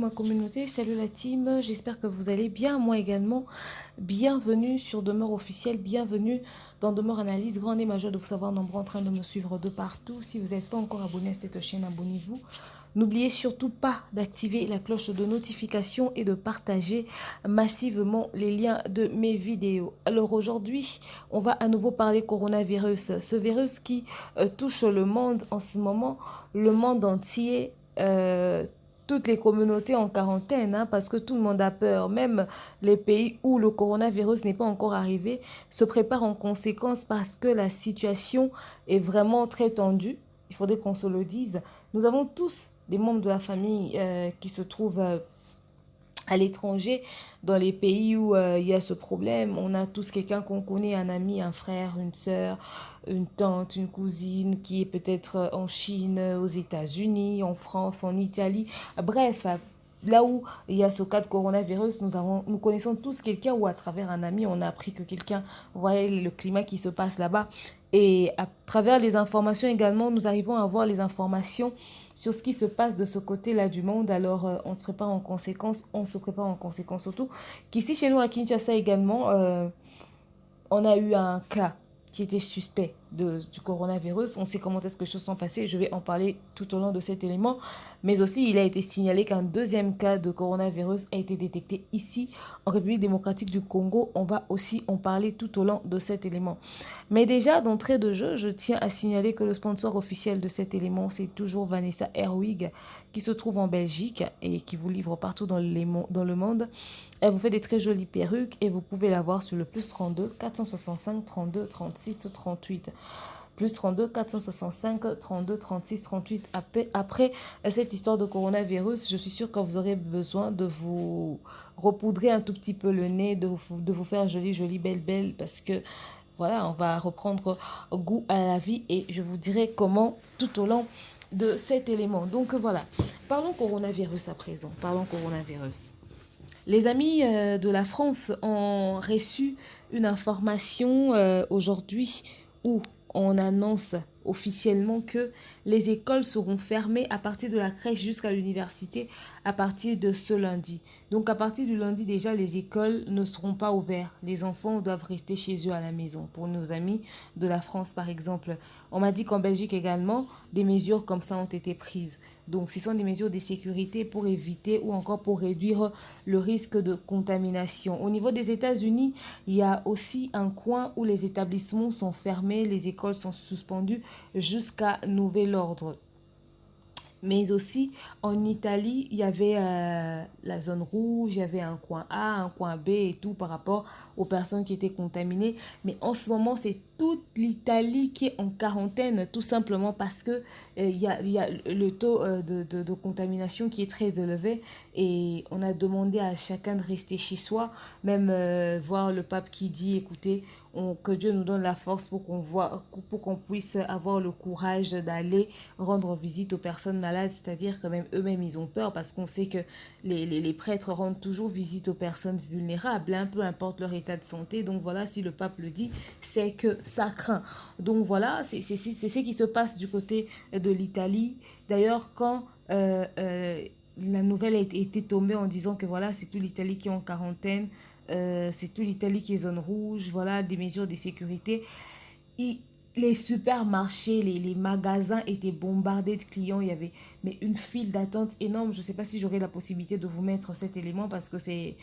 ma communauté, salut la team, j'espère que vous allez bien, moi également. Bienvenue sur Demeure officielle, bienvenue dans Demeure Analyse. Grande et majeure de vous savoir nombreux en train de me suivre de partout. Si vous n'êtes pas encore abonné à cette chaîne, abonnez-vous. N'oubliez surtout pas d'activer la cloche de notification et de partager massivement les liens de mes vidéos. Alors aujourd'hui, on va à nouveau parler coronavirus. Ce virus qui touche le monde en ce moment, le monde entier, toutes les communautés en quarantaine, hein, parce que tout le monde a peur. Même les pays où le coronavirus n'est pas encore arrivé se préparent en conséquence parce que la situation est vraiment très tendue. Il faudrait qu'on se le dise. Nous avons tous des membres de la famille qui se trouvent à l'étranger, dans les pays où il y a ce problème. On a tous quelqu'un qu'on connaît, un ami, un frère, une sœur, une tante, une cousine qui est peut-être en Chine, aux États-Unis, en France, en Italie. Bref, là où il y a ce cas de coronavirus, nous connaissons tous quelqu'un ou à travers un ami, on a appris que quelqu'un voyait le climat qui se passe là-bas. Et à travers les informations également, nous arrivons à avoir les informations sur ce qui se passe de ce côté-là du monde. Alors, on se prépare en conséquence, on se prépare en conséquence surtout. Qu'ici, chez nous, à Kinshasa également, on a eu un cas qui était suspect du coronavirus. On sait comment est-ce que les choses sont passées. Je vais en parler tout au long de cet élément. Mais aussi, il a été signalé qu'un deuxième cas de coronavirus a été détecté ici, en République démocratique du Congo. On va aussi en parler tout au long de cet élément. Mais déjà, d'entrée de jeu, je tiens à signaler que le sponsor officiel de cet élément, c'est toujours Vanessa Herwig, qui se trouve en Belgique et qui vous livre partout dans le monde. Elle vous fait des très jolies perruques et vous pouvez la voir sur le plus 32 465 32 36 38. Plus 32 465 32 36 38. Après cette histoire de coronavirus, je suis sûre que vous aurez besoin de vous repoudrer un tout petit peu le nez, de vous faire jolie, belle, parce que voilà, on va reprendre goût à la vie et je vous dirai comment tout au long de cet élément. Donc voilà, parlons coronavirus à présent, parlons coronavirus. Les amis de la France ont reçu une information aujourd'hui où on annonce officiellement que les écoles seront fermées à partir de la crèche jusqu'à l'université à partir de ce lundi. Donc à partir du lundi déjà, les écoles ne seront pas ouvertes. Les enfants doivent rester chez eux à la maison. Pour nos amis de la France par exemple, on m'a dit qu'en Belgique également, des mesures comme ça ont été prises. Donc ce sont des mesures de sécurité pour éviter ou encore pour réduire le risque de contamination. Au niveau des États-Unis, il y a aussi un coin où les établissements sont fermés, les écoles sont suspendues jusqu'à nouvel ordre. Mais aussi, en Italie, il y avait la zone rouge, il y avait un coin A, un coin B et tout par rapport aux personnes qui étaient contaminées. Mais en ce moment, c'est toute l'Italie qui est en quarantaine, tout simplement parce que il y a le taux de contamination qui est très élevé. Et on a demandé à chacun de rester chez soi, même voir le pape qui dit, écoutez, que Dieu nous donne la force pour qu'on puisse avoir le courage d'aller rendre visite aux personnes malades, c'est-à-dire que même eux-mêmes ils ont peur parce qu'on sait que les prêtres rendent toujours visite aux personnes vulnérables, hein, peu importe leur état de santé. Donc voilà, si le pape le dit, c'est que ça craint. Donc voilà, c'est ce qui se passe du côté de l'Italie. D'ailleurs, quand la nouvelle a été tombée en disant que voilà, c'est toute l'Italie qui est en quarantaine, c'est toute l'Italie qui est zone rouge, voilà, des mesures de sécurité. Les supermarchés, les magasins étaient bombardés de clients. Il y avait mais une file d'attente énorme. Je ne sais pas si j'aurai la possibilité de vous mettre cet élément parce que c'est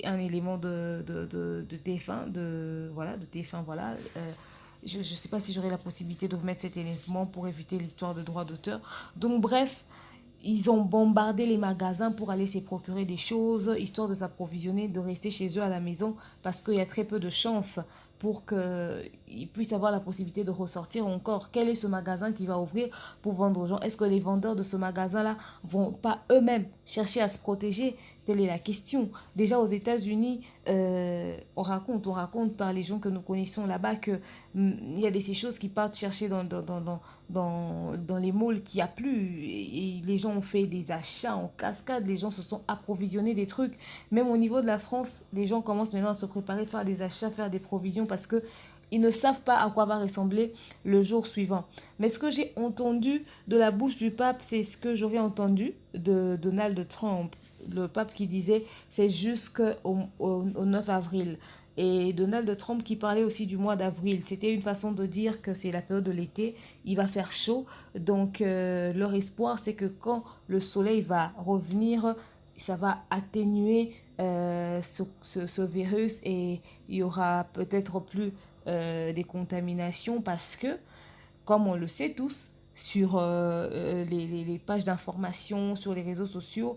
un élément de TF1, voilà, de TF1, voilà. Je ne sais pas si j'aurai la possibilité de vous mettre cet élément pour éviter l'histoire de droit d'auteur. Donc bref, ils ont bombardé les magasins pour aller se procurer des choses, histoire de s'approvisionner, de rester chez eux à la maison, parce qu'il y a très peu de chances pour qu'ils puissent avoir la possibilité de ressortir encore. Quel est ce magasin qui va ouvrir pour vendre aux gens? Est-ce que les vendeurs de ce magasin-là vont pas eux-mêmes chercher à se protéger? Telle est la question. Déjà aux États-Unis, on raconte par les gens que nous connaissons là-bas que il y a ces choses qui partent chercher dans les malls qu'il n'y a plus. Et les gens ont fait des achats en cascade, les gens se sont approvisionnés des trucs. Même au niveau de la France, les gens commencent maintenant à se préparer, faire des achats, faire des provisions parce que ils ne savent pas à quoi va ressembler le jour suivant. Mais ce que j'ai entendu de la bouche du pape, c'est ce que j'aurais entendu de Donald Trump. le pape qui disait c'est jusqu'au 9 avril. Et Donald Trump qui parlait aussi du mois d'avril. C'était une façon de dire que c'est la période de l'été, il va faire chaud. Donc leur espoir, c'est que quand le soleil va revenir, ça va atténuer ce virus et il y aura peut-être plus des contaminations parce que, comme on le sait tous, sur les pages d'information, sur les réseaux sociaux,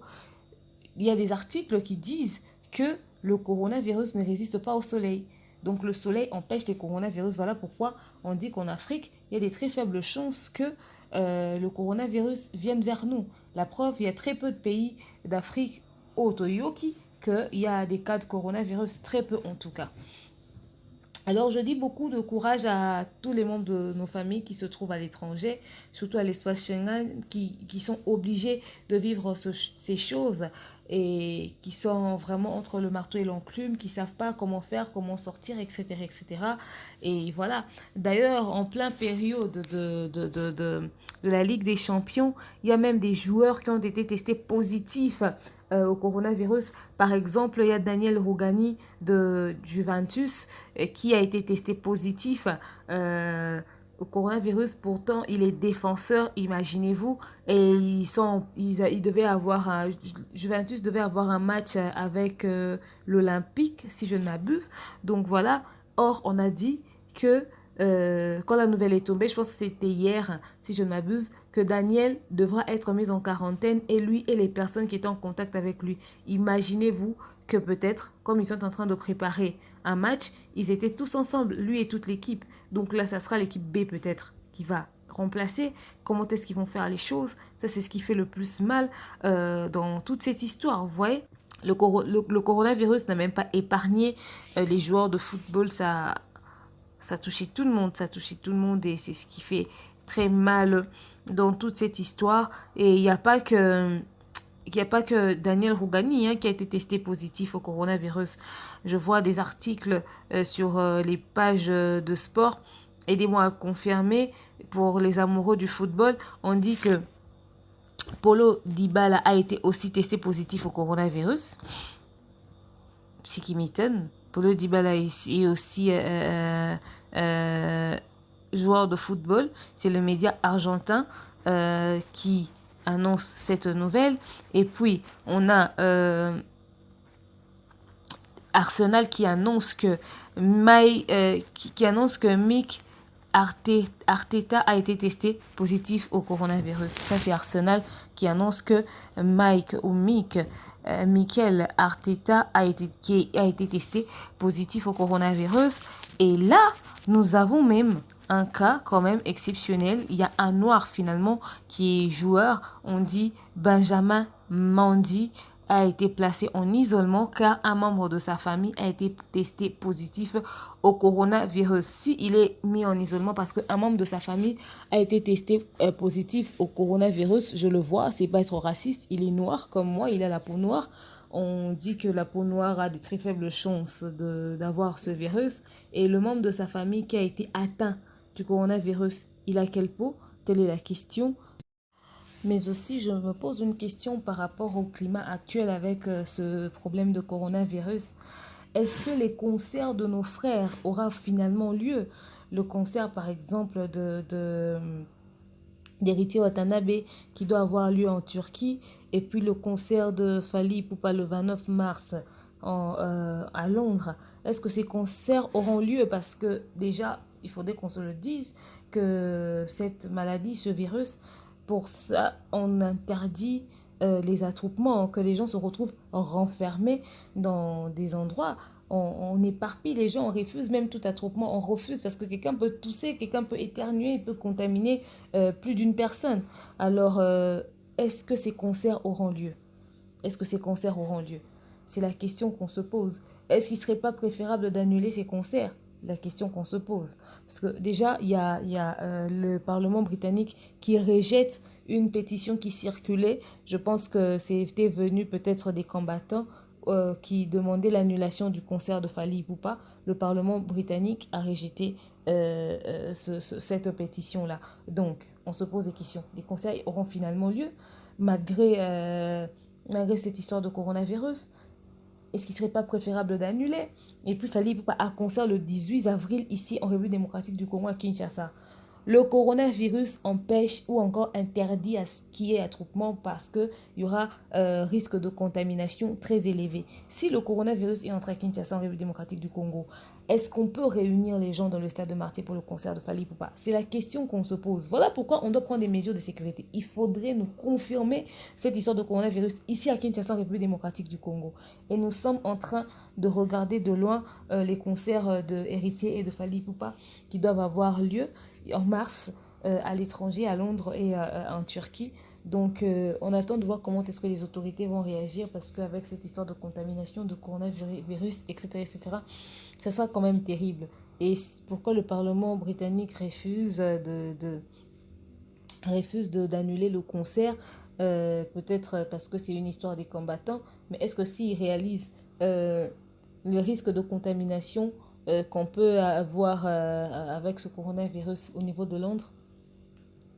il y a des articles qui disent que le coronavirus ne résiste pas au soleil. Donc le soleil empêche les coronavirus. Voilà pourquoi on dit qu'en Afrique, il y a des très faibles chances que le coronavirus vienne vers nous. La preuve, il y a très peu de pays d'Afrique au Toyoki qu'il y a des cas de coronavirus, très peu en tout cas. Alors, je dis beaucoup de courage à tous les membres de nos familles qui se trouvent à l'étranger, surtout à l'espace Schengen, qui sont obligés de vivre ces choses et qui sont vraiment entre le marteau et l'enclume, qui ne savent pas comment faire, comment sortir, etc., etc. Et voilà. D'ailleurs, en plein période de la Ligue des Champions, il y a même des joueurs qui ont été testés positifs au coronavirus. Par exemple, il y a Daniel Rougani de Juventus qui a été testé positif au coronavirus. Pourtant, il est défenseur, imaginez-vous. Et ils devaient avoir Juventus devait avoir un match avec l'Olympique, si je ne m'abuse. Donc voilà. Or, on a dit que quand la nouvelle est tombée, je pense que c'était hier, si je ne m'abuse, que Daniel devra être mis en quarantaine et lui et les personnes qui étaient en contact avec lui. Imaginez-vous que peut-être, comme ils sont en train de préparer un match, ils étaient tous ensemble, lui et toute l'équipe. Donc là, ça sera l'équipe B peut-être qui va remplacer. Comment est-ce qu'ils vont faire les choses? Ça, c'est ce qui fait le plus mal dans toute cette histoire, vous voyez? Le coronavirus n'a même pas épargné les joueurs de football, ça touchait tout le monde, ça touchait tout le monde et c'est ce qui fait très mal dans toute cette histoire. Et il n'y a pas que Daniel Rougani qui a été testé positif au coronavirus. Je vois des articles sur les pages de sport. Aidez-moi à confirmer. Pour les amoureux du football, on dit que Paulo Dybala a été aussi testé positif au coronavirus. Ce qui m'étonne. Paulo Dybala est aussi joueur de football. C'est le média argentin qui annonce cette nouvelle. Et puis, on a Arsenal qui annonce que Mick Arteta a été testé positif au coronavirus. Ça, c'est Arsenal qui annonce que Mikel Arteta a été testé positif au coronavirus. Et là, nous avons même un cas quand même exceptionnel. Il y a un noir finalement qui est joueur. On dit Benjamin Mendy a été placé en isolement car un membre de sa famille a été testé positif au coronavirus. Si il est mis en isolement parce qu'un membre de sa famille a été testé positif au coronavirus, je le vois, c'est pas être raciste, il est noir comme moi, il a la peau noire. On dit que la peau noire a des très faibles chances d'avoir ce virus. Et le membre de sa famille qui a été atteint du coronavirus, il a quelle peau? Telle est la question. Mais aussi, je me pose une question par rapport au climat actuel avec ce problème de coronavirus. Est-ce que les concerts de nos frères aura finalement lieu? Le concert, par exemple, d'Héritier Watanabe qui doit avoir lieu en Turquie et puis le concert de Fally Ipupa le 29 mars à Londres. Est-ce que ces concerts auront lieu? Parce que déjà, il faudrait qu'on se le dise que cette maladie, ce virus, pour ça, on interdit les attroupements, que les gens se retrouvent renfermés dans des endroits. On éparpille les gens, on refuse même tout attroupement, on refuse parce que quelqu'un peut tousser, quelqu'un peut éternuer, il peut contaminer plus d'une personne. Alors, est-ce que ces concerts auront lieu? Est-ce que ces concerts auront lieu? C'est la question qu'on se pose. Est-ce qu'il ne serait pas préférable d'annuler ces concerts? La question qu'on se pose. Parce que déjà, il y a le Parlement britannique qui rejette une pétition qui circulait. Je pense que c'était venu peut-être des combattants qui demandaient l'annulation du concert de Fally Ipupa. Le Parlement britannique a rejeté cette pétition-là. Donc, on se pose des questions. Les concerts auront finalement lieu malgré malgré cette histoire de coronavirus. Est-ce qu'il ne serait pas préférable d'annuler? Et puis, Fally Ipupa a concert le 18 avril ici en République démocratique du Congo à Kinshasa. Le coronavirus empêche ou encore interdit à ce qui est attroupement parce qu'il y aura risque de contamination très élevé. Si le coronavirus est entré à Kinshasa en République démocratique du Congo, est-ce qu'on peut réunir les gens dans le stade de Martyr pour le concert de Fally Ipupa? C'est la question qu'on se pose. Voilà pourquoi on doit prendre des mesures de sécurité. Il faudrait nous confirmer cette histoire de coronavirus ici à Kinshasa en République démocratique du Congo. Et nous sommes en train de regarder de loin les concerts de Héritier et de Fally Ipupa qui doivent avoir lieu en mars à l'étranger, à Londres et en Turquie. Donc, on attend de voir comment est-ce que les autorités vont réagir parce qu'avec cette histoire de contamination, de coronavirus, etc., ça sera quand même terrible. Et pourquoi le Parlement britannique refuse d'annuler le concert? Peut-être parce que c'est une histoire des combattants, mais est-ce que s'ils réalisent le risque de contamination qu'on peut avoir avec ce coronavirus au niveau de Londres,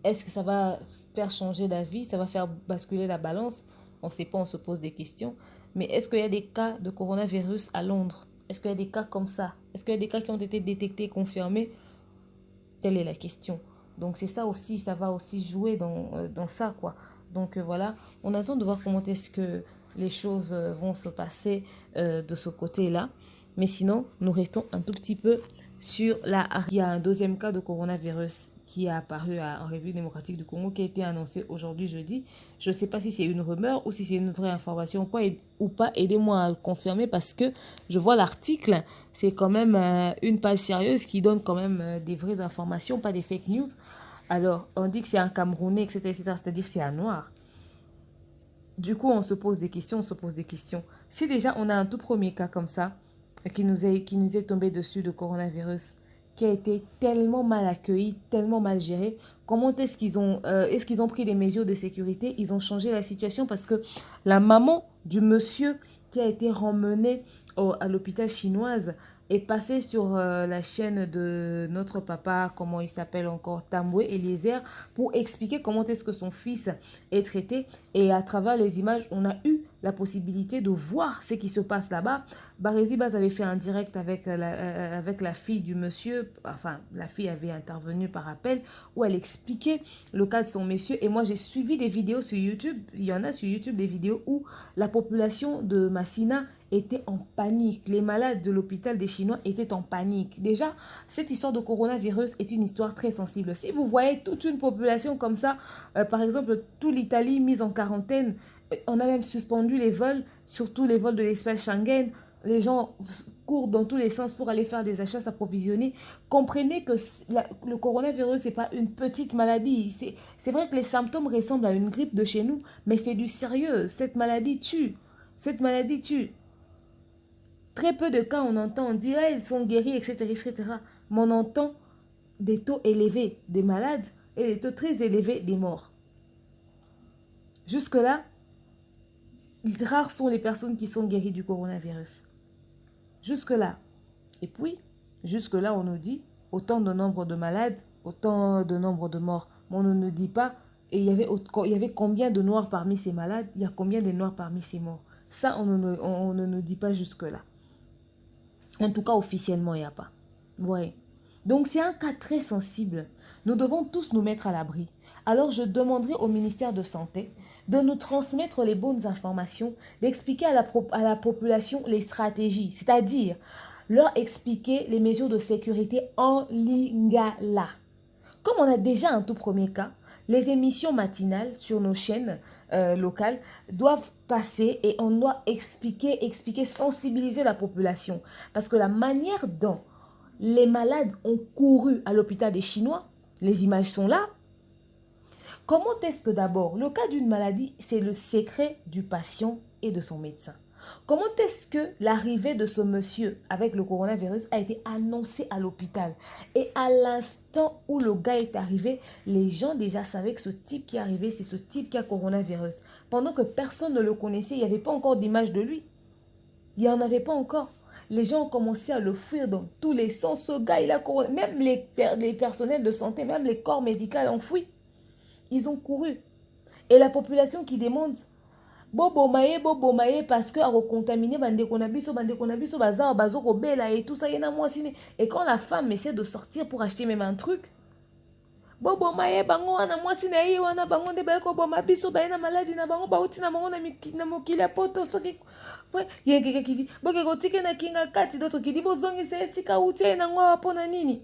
est-ce que ça va faire changer d'avis? Ça va faire basculer la balance? On ne sait pas, on se pose des questions. Mais est-ce qu'il y a des cas de coronavirus à Londres? Est-ce qu'il y a des cas comme ça? Est-ce qu'il y a des cas qui ont été détectés, confirmés? Telle est la question. Donc c'est ça aussi, ça va aussi jouer dans ça, quoi. Donc voilà, on attend de voir comment est-ce que les choses vont se passer de ce côté-là. Mais sinon, nous restons un tout petit peu sur la... Il y a un deuxième cas de coronavirus qui est apparu en République démocratique du Congo, qui a été annoncé aujourd'hui, jeudi. Je ne sais pas si c'est une rumeur ou si c'est une vraie information ou pas. Aidez-moi à le confirmer parce que je vois l'article. C'est quand même une page sérieuse qui donne quand même des vraies informations, pas des fake news. Alors, on dit que c'est un Camerounais, etc., c'est-à-dire c'est un noir. Du coup, on se pose des questions, Si déjà on a un tout premier cas comme ça, qui nous est tombé dessus de coronavirus, qui a été tellement mal accueilli, tellement mal géré, comment est-ce qu'ils ont pris des mesures de sécurité? Ils ont changé la situation parce que la maman du monsieur qui a été remmené à l'hôpital chinoise est passée sur la chaîne de notre papa, comment il s'appelle encore, Tamboué Eliezer, pour expliquer comment est-ce que son fils est traité. Et à travers les images, on a eu la possibilité de voir ce qui se passe là-bas. Barézy Baz avait fait un direct avec la fille du monsieur. Enfin, la fille avait intervenu par appel où elle expliquait le cas de son monsieur. Et moi, j'ai suivi des vidéos sur YouTube. Il y en a sur YouTube des vidéos où la population de Massina était en panique. Les malades de l'hôpital des Chinois étaient en panique. Déjà, cette histoire de coronavirus est une histoire très sensible. Si vous voyez toute une population comme ça, par exemple, toute l'Italie mise en quarantaine, on a même suspendu les vols, surtout les vols de l'espace Schengen. Les gens courent dans tous les sens pour aller faire des achats, s'approvisionner. Comprenez que le coronavirus, ce n'est pas une petite maladie. C'est vrai que les symptômes ressemblent à une grippe de chez nous, mais c'est du sérieux. Cette maladie tue. Cette maladie tue. Très peu de cas, on entend, on dirait ils sont guéris, etc. Mais on entend des taux élevés des malades et des taux très élevés des morts. Jusque-là, rares sont les personnes qui sont guéries du coronavirus. Jusque-là. Et puis, jusque-là, on nous dit autant de nombre de malades, autant de nombre de morts. Mais on ne nous dit pas, et il y avait combien de noirs parmi ces malades, il y a combien de noirs parmi ces morts. Ça, on ne nous dit pas jusque-là. En tout cas, officiellement, il n'y a pas. Ouais. Donc, c'est un cas très sensible. Nous devons tous nous mettre à l'abri. Alors, je demanderai au ministère de Santé de nous transmettre les bonnes informations, d'expliquer à la population les stratégies, c'est-à-dire leur expliquer les mesures de sécurité en lingala. Comme on a déjà un tout premier cas, les émissions matinales sur nos chaînes locales doivent passer et on doit expliquer, sensibiliser la population. Parce que la manière dont les malades ont couru à l'hôpital des Chinois, les images sont là. Comment est-ce que d'abord, le cas d'une maladie, c'est le secret du patient et de son médecin. Comment est-ce que l'arrivée de ce monsieur avec le coronavirus a été annoncée à l'hôpital? Et à l'instant où le gars est arrivé, les gens déjà savaient que ce type qui est arrivé, c'est ce type qui a coronavirus. Pendant que personne ne le connaissait, il n'y avait pas encore d'image de lui. Il n'y en avait pas encore. Les gens ont commencé à le fuir dans tous les sens. Ce gars, il a corona. Même les personnels de santé, même les corps médicaux ont fui. Ils ont couru. Et la population qui demande, Bobo maye parce que a contaminé bandeko na biso bazar bazo kobela et tout ça yena moi sine. Et quand la femme essaie de sortir pour acheter même un truc, bobo maye bango wana moi sine yi wana bango de ba ko boma biso ba na maladie na bango ba uti na bango na mokili ya poto soki ouais yé quelqu'un qui dit boke kotike na kinga kati d'autres qui dit bozongi c'est sika uti na ngwa pona nini.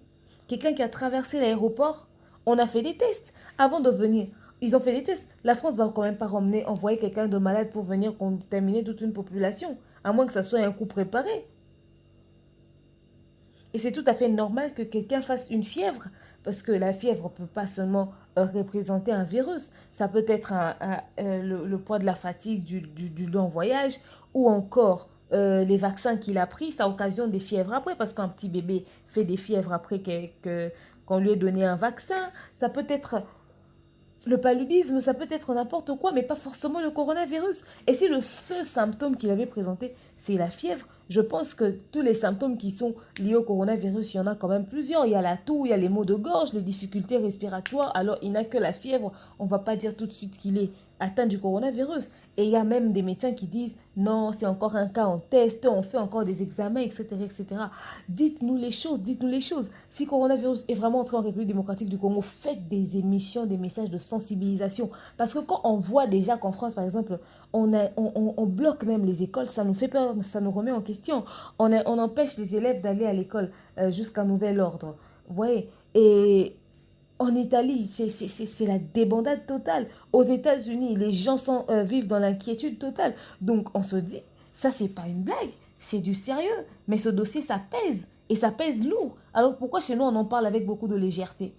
Quelqu'un qui a traversé l'aéroport, on a fait des tests avant de venir. Ils ont fait des tests. La France va quand même pas envoyer quelqu'un de malade pour venir contaminer toute une population. À moins que ça soit un coup préparé. Et c'est tout à fait normal que quelqu'un fasse une fièvre. Parce que la fièvre ne peut pas seulement représenter un virus. Ça peut être le poids de la fatigue du long voyage. Ou encore les vaccins qu'il a pris. Ça occasionne des fièvres après. Parce qu'un petit bébé fait des fièvres après qu'on lui ait donné un vaccin. Ça peut être... Le paludisme, ça peut être n'importe quoi, mais pas forcément le coronavirus. Et si le seul symptôme qu'il avait présenté, c'est la fièvre, je pense que tous les symptômes qui sont liés au coronavirus, il y en a quand même plusieurs. Il y a la toux, il y a les maux de gorge, les difficultés respiratoires. Alors, il n'a que la fièvre. On ne va pas dire tout de suite qu'il est atteint du coronavirus. Et il y a même des médecins qui disent, non, c'est encore un cas en test, on fait encore des examens, etc., etc. Dites-nous les choses, dites-nous les choses. Si le coronavirus est vraiment entré en République démocratique du Congo, faites des émissions, des messages de sensibilisation. Parce que quand on voit déjà qu'en France, par exemple, on bloque même les écoles, ça nous fait peur, ça nous remet en question. On empêche les élèves d'aller à l'école jusqu'à nouvel ordre. Vous voyez? Et en Italie, c'est la débandade totale. Aux États-Unis, les gens vivent dans l'inquiétude totale. Donc, on se dit, ça, c'est pas une blague, c'est du sérieux. Mais ce dossier, ça pèse. Et ça pèse lourd. Alors, pourquoi chez nous, on en parle avec beaucoup de légèreté?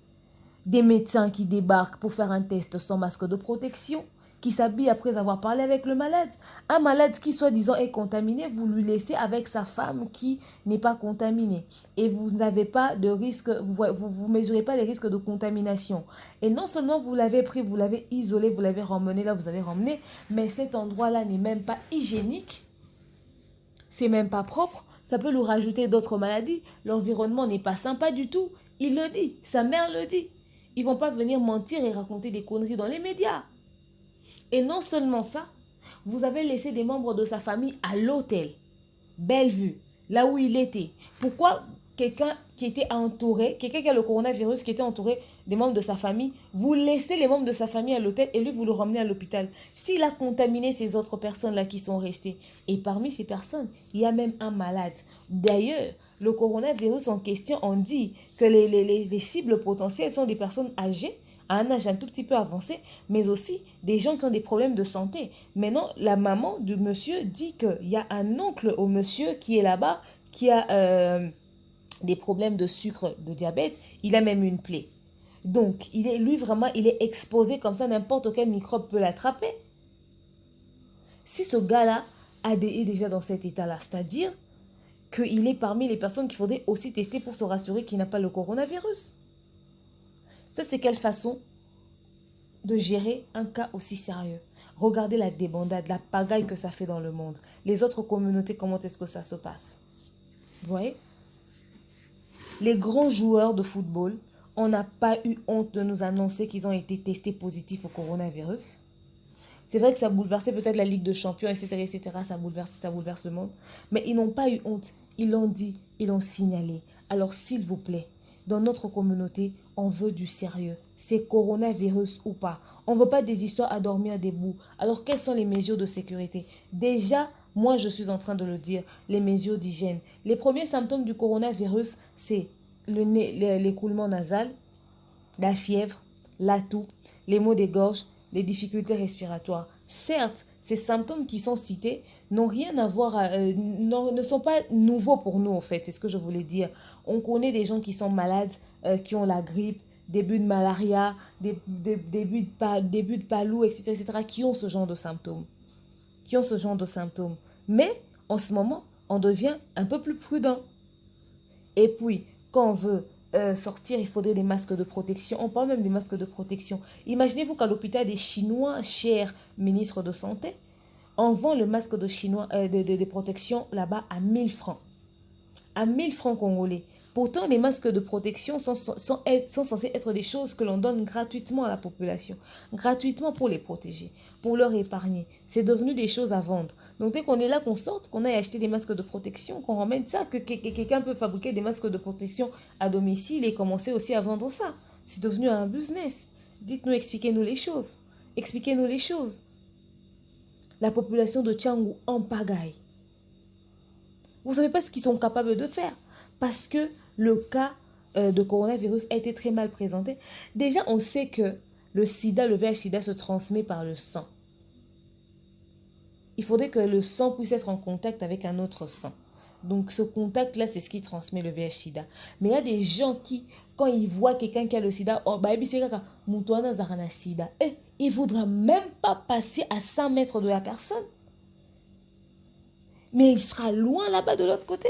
Des médecins qui débarquent pour faire un test sans masque de protection, qui s'habillent après avoir parlé avec le malade. Un malade qui, soi-disant, est contaminé, vous lui laissez avec sa femme qui n'est pas contaminée. Et vous n'avez pas de risque, vous mesurez pas les risques de contamination. Et non seulement vous l'avez pris, vous l'avez isolé, vous l'avez ramené là, vous avez ramené, mais cet endroit-là n'est même pas hygiénique. C'est même pas propre. Ça peut lui rajouter d'autres maladies. L'environnement n'est pas sympa du tout. Il le dit, sa mère le dit. Ils vont pas venir mentir et raconter des conneries dans les médias. Et non seulement ça, vous avez laissé des membres de sa famille à l'hôtel Bellevue, là où il était. Pourquoi quelqu'un qui était entouré, quelqu'un qui a le coronavirus, qui était entouré des membres de sa famille, vous laissez les membres de sa famille à l'hôtel et lui, vous le ramenez à l'hôpital. S'il a contaminé ces autres personnes-là qui sont restées, et parmi ces personnes, il y a même un malade. D'ailleurs, le coronavirus en question, on dit que les cibles potentielles sont des personnes âgées, à un âge un tout petit peu avancé, mais aussi des gens qui ont des problèmes de santé. Maintenant, la maman du monsieur dit qu'il y a un oncle au monsieur qui est là-bas, qui a des problèmes de sucre, de diabète, il a même une plaie. Donc, lui vraiment, il est exposé comme ça, n'importe quel microbe peut l'attraper. Si ce gars-là est déjà dans cet état-là, c'est-à-dire qu'il est parmi les personnes qu'il faudrait aussi tester pour se rassurer qu'il n'a pas le coronavirus. Ça, c'est quelle façon de gérer un cas aussi sérieux? Regardez la débandade, la pagaille que ça fait dans le monde. Les autres communautés, comment est-ce que ça se passe? Vous voyez? Les grands joueurs de football, on n'a pas eu honte de nous annoncer qu'ils ont été testés positifs au coronavirus. C'est vrai que ça a bouleversé peut-être la Ligue de Champions, etc., etc. Ça bouleverse le monde. Mais ils n'ont pas eu honte. Ils l'ont dit, ils l'ont signalé. Alors, s'il vous plaît, dans notre communauté, on veut du sérieux. C'est coronavirus ou pas. On ne veut pas des histoires à dormir debout. Alors, quelles sont les mesures de sécurité? Déjà, moi, je suis en train de le dire, les mesures d'hygiène. Les premiers symptômes du coronavirus, c'est l'écoulement nasal, la fièvre, la toux, les maux de gorge, les difficultés respiratoires. Certes, ces symptômes qui sont cités n'ont rien à voir, ne sont pas nouveaux pour nous en fait, c'est ce que je voulais dire. On connaît des gens qui sont malades, qui ont la grippe, début de malaria, début de palou, etc., etc., qui ont ce genre de symptômes. Mais en ce moment, on devient un peu plus prudent. Et puis, quand on veut sortir, il faudrait des masques de protection. On parle même des masques de protection. Imaginez-vous qu'à l'hôpital des Chinois, cher ministre de Santé, on vend le masque de protection là-bas à 1000 francs. À 1000 francs congolais. Pourtant, les masques de protection sont censés être des choses que l'on donne gratuitement à la population. Gratuitement pour les protéger, pour leur épargner. C'est devenu des choses à vendre. Donc, dès qu'on est là, qu'on sorte, qu'on aille acheter des masques de protection, qu'on ramène ça, que quelqu'un peut fabriquer des masques de protection à domicile et commencer aussi à vendre ça. C'est devenu un business. Dites-nous, expliquez-nous les choses. Expliquez-nous les choses. La population de Tchangou en pagaille. Vous ne savez pas ce qu'ils sont capables de faire. Parce que le cas de coronavirus a été très mal présenté. Déjà, on sait que le sida, le VIH-sida se transmet par le sang. Il faudrait que le sang puisse être en contact avec un autre sang. Donc, ce contact-là, c'est ce qui transmet le VIH-sida. Mais il y a des gens qui, quand ils voient quelqu'un qui a le sida, oh, bah, c'est sida. Et il ne voudra même pas passer à 100 mètres de la personne. Mais il sera loin là-bas de l'autre côté.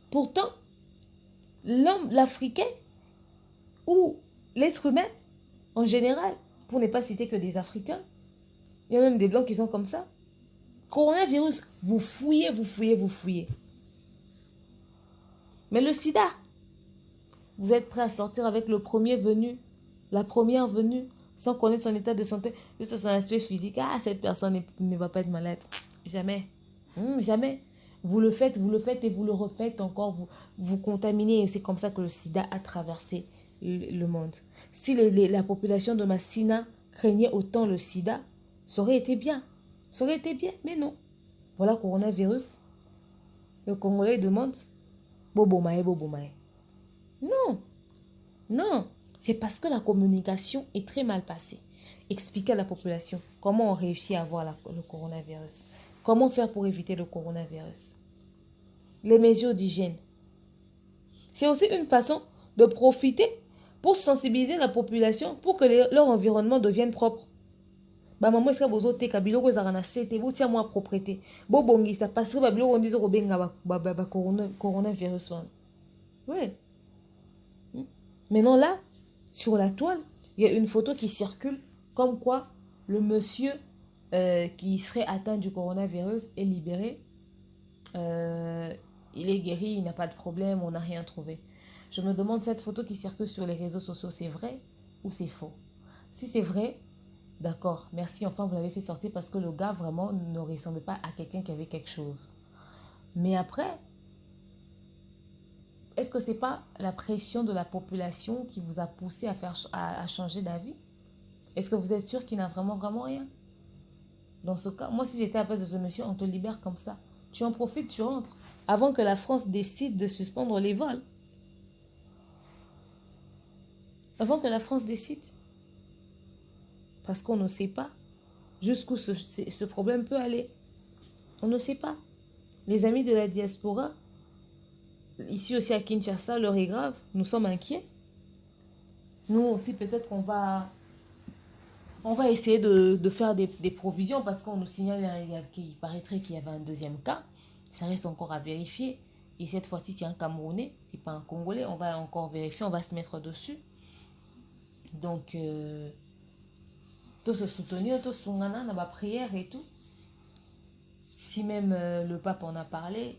Pourtant, l'homme, l'Africain ou l'être humain en général, pour ne pas citer que des Africains, il y a même des Blancs qui sont comme ça. Coronavirus, vous fouillez, vous fouillez, vous fouillez. Mais le sida, vous êtes prêt à sortir avec le premier venu, la première venue, sans connaître son état de santé, juste son aspect physique. Ah, cette personne ne va pas être malade. Jamais. Jamais. Vous le faites et vous le refaites encore. Vous contaminez. C'est comme ça que le sida a traversé le monde. Si la population de Massina craignait autant le sida, ça aurait été bien. Ça aurait été bien, mais non. Voilà coronavirus. Le Congolais demande Bobomae, Bobomae. Non. Non. C'est parce que la communication est très mal passée. Expliquez à la population comment on réussit à avoir le coronavirus. Comment faire pour éviter le coronavirus? Les mesures d'hygiène. C'est aussi une façon de profiter pour sensibiliser la population pour que leur environnement devienne propre. Bah maman est-ce que vous avez kabilo ko zara na sete vous tiens moi propreté. Bo bongista parce que babilo on dit ko benga ba coronavirus. Ouais. Maintenant là, sur la toile, il y a une photo qui circule comme quoi le monsieur qui serait atteint du coronavirus est libéré. Il est guéri, il n'a pas de problème, on n'a rien trouvé. Je me demande, cette photo qui circule sur les réseaux sociaux, c'est vrai ou c'est faux? Si c'est vrai, d'accord, merci, enfin vous l'avez fait sortir parce que le gars vraiment ne ressemblait pas à quelqu'un qui avait quelque chose. Mais après, est-ce que ce n'est pas la pression de la population qui vous a poussé à changer d'avis? Est-ce que vous êtes sûr qu'il n'a vraiment rien? Dans ce cas, moi si j'étais à la place de ce monsieur, on te libère comme ça. Tu en profites, tu rentres. Avant que la France décide de suspendre les vols. Avant que la France décide. Parce qu'on ne sait pas jusqu'où ce problème peut aller. On ne sait pas. Les amis de la diaspora, ici aussi à Kinshasa, l'heure est grave. Nous sommes inquiets. Nous aussi, peut-être qu'on va essayer de faire des provisions parce qu'on nous signale qu'il paraîtrait qu'il y avait un deuxième cas. Ça reste encore à vérifier. Et cette fois-ci, c'est un Camerounais, c'est pas un Congolais. On va encore vérifier, on va se mettre dessus. Donc, tout se soutenir, tout se dans la prière et tout. Si même le pape en a parlé,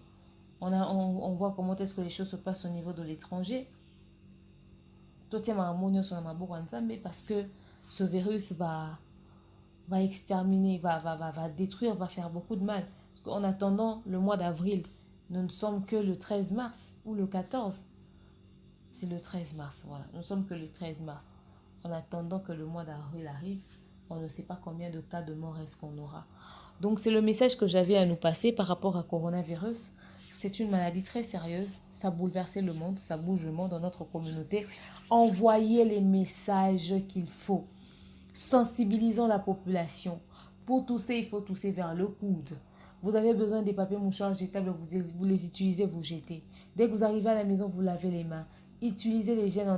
on voit comment est-ce que les choses se passent au niveau de l'étranger. Tout est parce que ce virus va exterminer, va détruire, va faire beaucoup de mal. Parce qu'en attendant le mois d'avril, nous ne sommes que le 13 mars ou le 14. C'est le 13 mars, voilà. Nous ne sommes que le 13 mars. En attendant que le mois d'avril arrive, on ne sait pas combien de cas de mort est-ce qu'on aura. Donc, c'est le message que j'avais à nous passer par rapport à coronavirus. C'est une maladie très sérieuse. Ça a bouleversé le monde, ça bouge le monde dans notre communauté. Envoyez les messages qu'il faut. Sensibilisons la population. Pour tousser, il faut tousser vers le coude. Vous avez besoin des papiers mouchoirs jetables, vous les utilisez, vous jetez. Dès que vous arrivez à la maison, vous lavez les mains. Utilisez les gels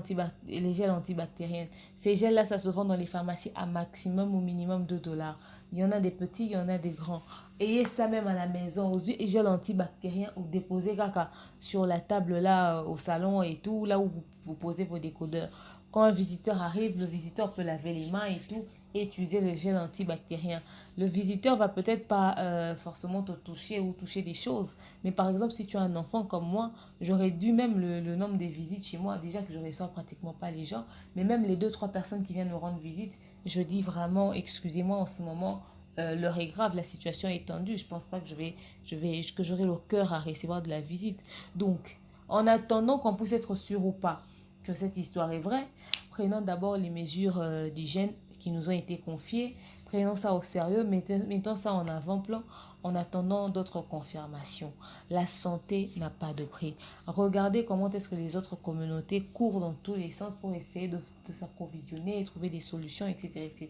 antibactériens. Ces gels-là, ça se vend dans les pharmacies à maximum ou minimum $2. Il y en a des petits, il y en a des grands. Ayez ça même à la maison, aux gels antibactériens ou déposez caca sur la table là, au salon et tout, là où vous posez vos décodeurs. Quand un visiteur arrive, le visiteur peut laver les mains et tout. et utiliser le gel antibactérien. Le visiteur va peut-être pas forcément te toucher ou toucher des choses. Mais par exemple, si tu as un enfant comme moi, j'aurais dû même le nombre des visites chez moi. Déjà que je ne reçois pratiquement pas les gens. Mais même les deux, trois personnes qui viennent me rendre visite, je dis vraiment, excusez-moi en ce moment, l'heure est grave, la situation est tendue. Je ne pense pas que que j'aurai le cœur à recevoir de la visite. Donc, en attendant qu'on puisse être sûr ou pas que cette histoire est vraie, prenons d'abord les mesures d'hygiène qui nous ont été confiées. Prenons ça au sérieux, mettons ça en avant-plan en attendant d'autres confirmations. La santé n'a pas de prix. Regardez comment est-ce que les autres communautés courent dans tous les sens pour essayer de s'approvisionner et trouver des solutions, etc., etc.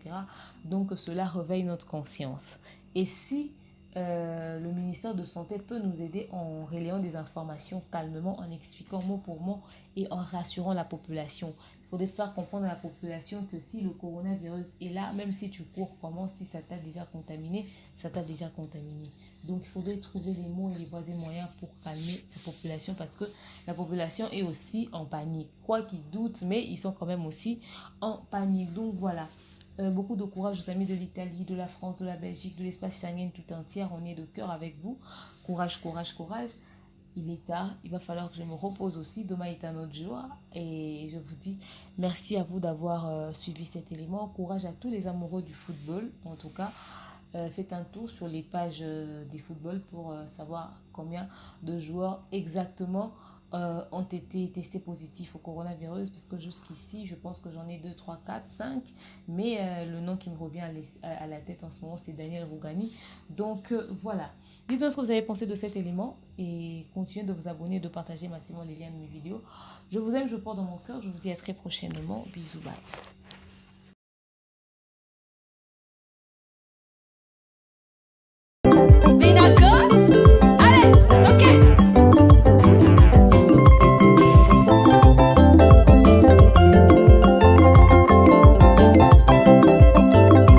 Donc cela réveille notre conscience. Et si le ministère de Santé peut nous aider en relayant des informations calmement, en expliquant mot pour mot et en rassurant la population. Il faudrait faire comprendre à la population que si le coronavirus est là, même si tu cours comment, si ça t'a déjà contaminé, ça t'a déjà contaminé. Donc il faudrait trouver les mots et les voies et moyens pour calmer la population parce que la population est aussi en panique. Quoi qu'ils doutent, mais ils sont quand même aussi en panique. Donc voilà. Beaucoup de courage aux amis de l'Italie, de la France, de la Belgique, de l'espace Schengen tout entier. On est de cœur avec vous. Courage, courage, courage. Il est tard, il va falloir que je me repose aussi. Demain est un autre jour. Et je vous dis merci à vous d'avoir suivi cet élément. Courage à tous les amoureux du football. En tout cas, faites un tour sur les pages des footballs pour savoir combien de joueurs exactement ont été testés positifs au coronavirus. Parce que jusqu'ici, je pense que j'en ai 2, 3, 4, 5. Mais le nom qui me revient à la tête en ce moment, c'est Daniel Rougani. Donc voilà. Dites-moi ce que vous avez pensé de cet élément et continuez de vous abonner, de partager massivement les liens de mes vidéos. Je vous aime, je vous porte dans mon cœur. Je vous dis à très prochainement. Bisous, bye.